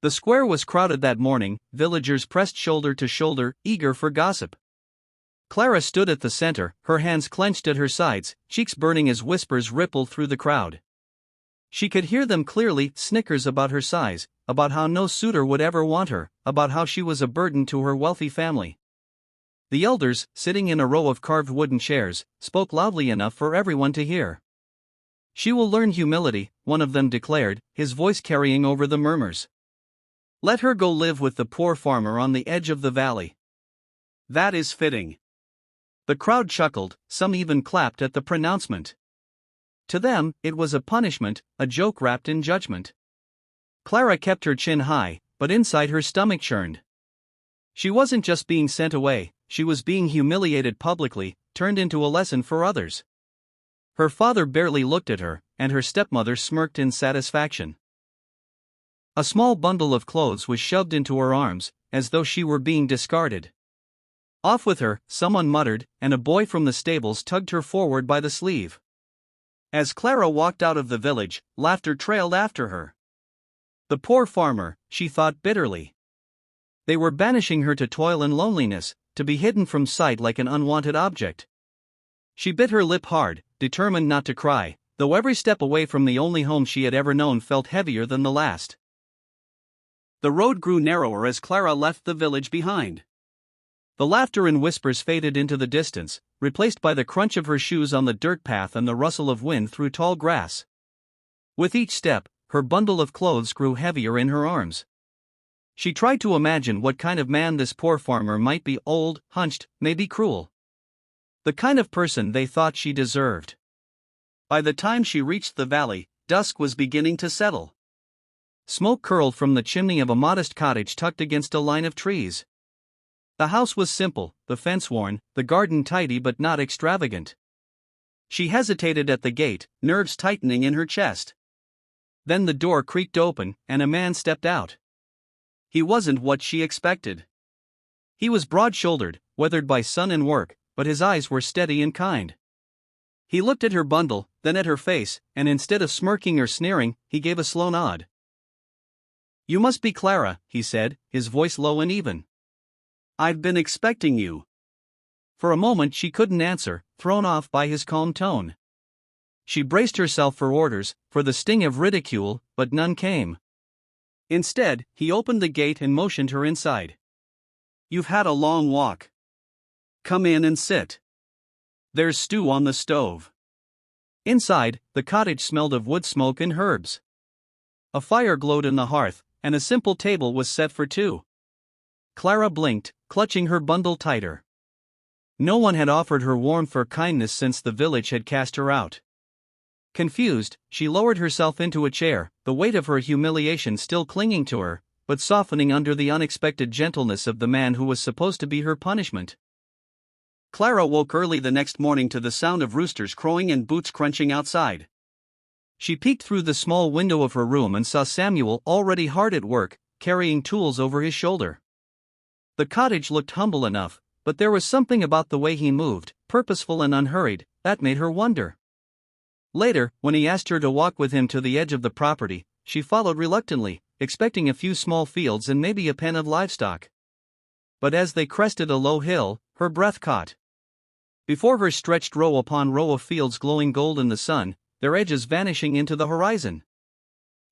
The square was crowded that morning, villagers pressed shoulder to shoulder, eager for gossip. Clara stood at the center, her hands clenched at her sides, cheeks burning as whispers rippled through the crowd. She could hear them clearly, snickers about her size, about how no suitor would ever want her, about how she was a burden to her wealthy family. The elders, sitting in a row of carved wooden chairs, spoke loudly enough for everyone to hear. "She will learn humility," one of them declared, his voice carrying over the murmurs. "Let her go live with the poor farmer on the edge of the valley." "That is fitting." The crowd chuckled, some even clapped at the pronouncement. To them, it was a punishment, a joke wrapped in judgment. Clara kept her chin high, but inside her stomach churned. She wasn't just being sent away, she was being humiliated publicly, turned into a lesson for others. Her father barely looked at her, and her stepmother smirked in satisfaction. A small bundle of clothes was shoved into her arms, as though she were being discarded. "Off with her," someone muttered, and a boy from the stables tugged her forward by the sleeve. As Clara walked out of the village, laughter trailed after her. The poor farmer, she thought bitterly. They were banishing her to toil and loneliness, to be hidden from sight like an unwanted object. She bit her lip hard, determined not to cry, though every step away from the only home she had ever known felt heavier than the last. The road grew narrower as Clara left the village behind. The laughter and whispers faded into the distance, replaced by the crunch of her shoes on the dirt path and the rustle of wind through tall grass. With each step, her bundle of clothes grew heavier in her arms. She tried to imagine what kind of man this poor farmer might be: old, hunched, maybe cruel. The kind of person they thought she deserved. By the time she reached the valley, dusk was beginning to settle. Smoke curled from the chimney of a modest cottage tucked against a line of trees. The house was simple, the fence worn, the garden tidy but not extravagant. She hesitated at the gate, nerves tightening in her chest. Then the door creaked open, and a man stepped out. He wasn't what she expected. He was broad-shouldered, weathered by sun and work, but his eyes were steady and kind. He looked at her bundle, then at her face, and instead of smirking or sneering, he gave a slow nod. "You must be Clara," he said, his voice low and even. "I've been expecting you." For a moment she couldn't answer, thrown off by his calm tone. She braced herself for orders, for the sting of ridicule, but none came. Instead, he opened the gate and motioned her inside. "You've had a long walk. Come in and sit. There's stew on the stove." Inside, the cottage smelled of wood smoke and herbs. A fire glowed in the hearth, and a simple table was set for two. Clara blinked, clutching her bundle tighter. No one had offered her warmth or kindness since the village had cast her out. Confused, she lowered herself into a chair, the weight of her humiliation still clinging to her, but softening under the unexpected gentleness of the man who was supposed to be her punishment. Clara woke early the next morning to the sound of roosters crowing and boots crunching outside. She peeked through the small window of her room and saw Samuel already hard at work, carrying tools over his shoulder. The cottage looked humble enough, but there was something about the way he moved, purposeful and unhurried, that made her wonder. Later, when he asked her to walk with him to the edge of the property, she followed reluctantly, expecting a few small fields and maybe a pen of livestock. But as they crested a low hill, her breath caught. Before her stretched row upon row of fields glowing gold in the sun, their edges vanishing into the horizon.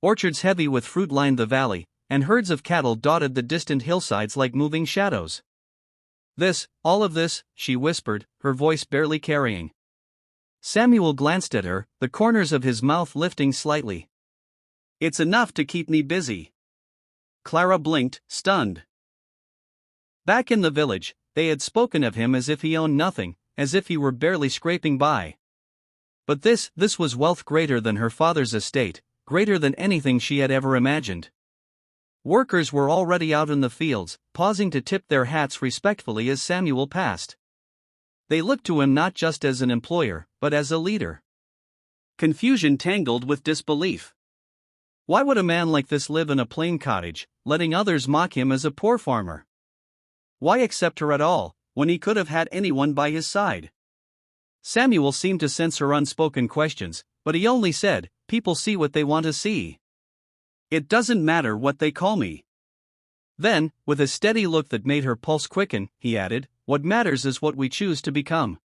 Orchards heavy with fruit lined the valley, and herds of cattle dotted the distant hillsides like moving shadows. All of this, she whispered, her voice barely carrying. Samuel glanced at her, the corners of his mouth lifting slightly. "It's enough to keep me busy." Clara blinked, stunned. Back in the village, they had spoken of him as if he owned nothing, as if he were barely scraping by. But this was wealth greater than her father's estate, greater than anything she had ever imagined. Workers were already out in the fields, pausing to tip their hats respectfully as Samuel passed. They looked to him not just as an employer, but as a leader. Confusion tangled with disbelief. Why would a man like this live in a plain cottage, letting others mock him as a poor farmer? Why accept her at all, when he could have had anyone by his side? Samuel seemed to sense her unspoken questions, but he only said, "People see what they want to see." It doesn't matter what they call me. Then, with a steady look that made her pulse quicken, he added, what matters is what we choose to become.